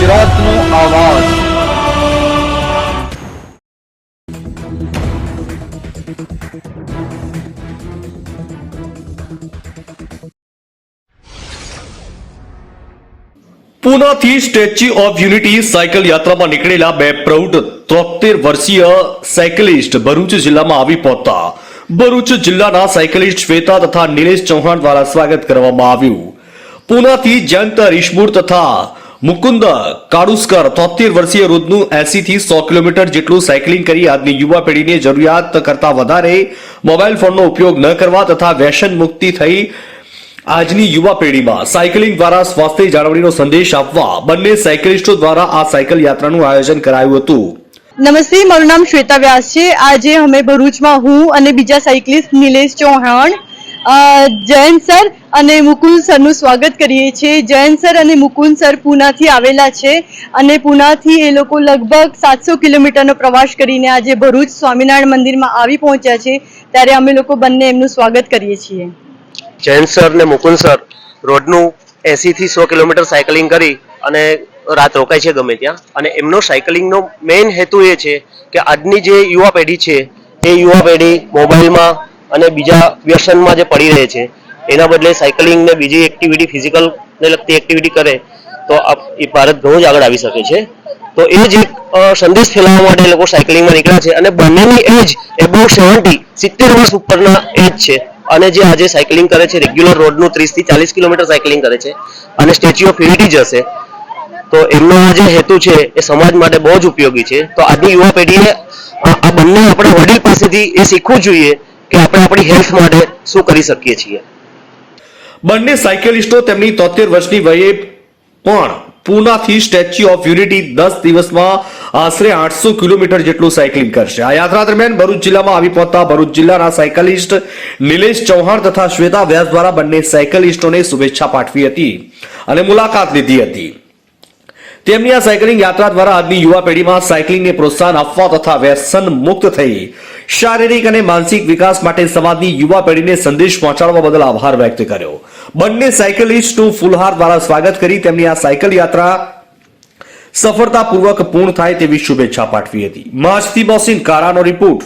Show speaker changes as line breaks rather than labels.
ગુજરાતનો આવાજ। પૂનાથી statue of unity cycle યાત્રામાં નીકળેલા બે પ્રૌઢ 73 વર્ષીય સાયકલિસ્ટ ભરૂચ જિલ્લામાં આવી પહોંચતા ભરૂચ જિલ્લાના સાયકલિસ્ટ શ્વેતા તથા નિલેશ ચૌહાણ દ્વારા સ્વાગત કરવામાં આવ્યું। પૂનાથી જયંત રિશમૂર તથા મુકુંદ કાડુસ્કર 73 વર્ષીય રોજનું 80 થી 100 કિલોમીટર જેટલું સાયકલિંગ કરી આજની યુવા પેઢીને જરૂરિયાત કરતા વધારે મોબાઈલ ફોનનો ઉપયોગ ન કરવા તથા વ્યસન મુક્તિ થઈ આજની યુવા પેઢીમાં સાયકલિંગ દ્વારા સ્વાસ્થ્ય જાળવણીનો સંદેશ આપવા બંને સાયકલિસ્ટો દ્વારા આ સાયકલ યાત્રાનું આયોજન કરાયું હતું।
નમસ્તે, મારું નામ શ્વેતા વ્યાસ છે। આજે અમે ભરૂચમાં હું અને બીજા સાયકલિસ્ટ નિલેશ ચૌહાણ જયંત સર અને મુકુંદ સરનું સ્વાગત કરીએ છીએ। જયંત સર અને મુકુંદ સર પૂનાથી આવેલા છે અને પૂનાથી એ લોકો લગભગ 700 કિલોમીટરનો પ્રવાસ કરીને આજે ભરૂચ સ્વામિનારાયણ મંદિરમાં આવી પહોંચ્યા છે, ત્યારે અમે લોકો બંને એમનું સ્વાગત કરીએ છીએ।
જયંત સર ને મુકુંદ સર રોડનું 80 થી 100 કિલોમીટર સાયકલિંગ કરી અને રાત રોકાય છે ગમે ત્યાં, અને એમનો સાયકલિંગનો મેઇન હેતુ એ છે કે આજની જે યુવા પેઢી છે એ યુવા પેઢી મોબાઈલમાં અને બીજા વ્યસનમાં જે પડી રહે છે એના બદલે સાયકલિંગ ને બીજી એક્ટિવિટી ફિઝિકલને લગતી એક્ટિવિટી કરે તો એ ભારત ઘણું જ આગળ આવી શકે છે। તો એ જ એક સંદેશ ફેલાવવા માટે લોકો સાયકલિંગમાં નીકળ્યા છે અને બંનેની એજ એબોવ 70 વર્ષ ઉપરના એજ છે અને જે આજે સાયકલિંગ કરે છે રેગ્યુલર રોડનું 30 થી 40 કિલોમીટર સાયકલિંગ કરે છે અને સ્ટેચ્યુ ઓફ યુનિટી જશે। તો એમનો જે હેતુ છે એ સમાજ માટે બહુ જ ઉપયોગી છે। તો આજની યુવા પેઢીએ આ બંને આપણે વડીલ પાસેથી એ શીખવું જોઈએ કે આપણે આપણી હેલ્થ માટે શું કરી શકીએ છીએ।
બંને સાયકલિસ્ટો તેમની 73 વર્ષની વયે પણ પૂનાથી સ્ટેચ્યુ ઓફ યુનિટી 10 દિવસમાં આશરે 800 કિલોમીટર જેટલું સાયકલિંગ કરશે। આ યાત્રા દરમિયાન ભરૂચ જિલ્લામાં આવી પહોંચતા ભરૂચ જિલ્લાના સાયકલિસ્ટ નિલેશ ચૌહાણ તથા શ્વેતા વ્યાસ દ્વારા બંને સાયકલિસ્ટોને શુભેચ્છા પાઠવી હતી અને મુલાકાત લીધી હતી। તેમની આ સાયકલિંગ યાત્રા દ્વારા આજની યુવા પેઢીમાં સાયકલિંગને પ્રોત્સાહન આપવા તથા વ્યસન મુક્ત થઈ શારીરિક અને માનસિક વિકાસ માટે સમાજની યુવા પેઢીને સંદેશ પહોંચાડવા બદલ આભાર વ્યક્ત કર્યો। બંને સાયકલિસ્ટનું ફૂલહાર દ્વારા સ્વાગત કરી તેમની આ સાયકલ યાત્રા સફળતાપૂર્વક પૂર્ણ થાય તેવી શુભેચ્છા પાઠવી હતી। માસ્તી મોસીન કારાનો રિપોર્ટ।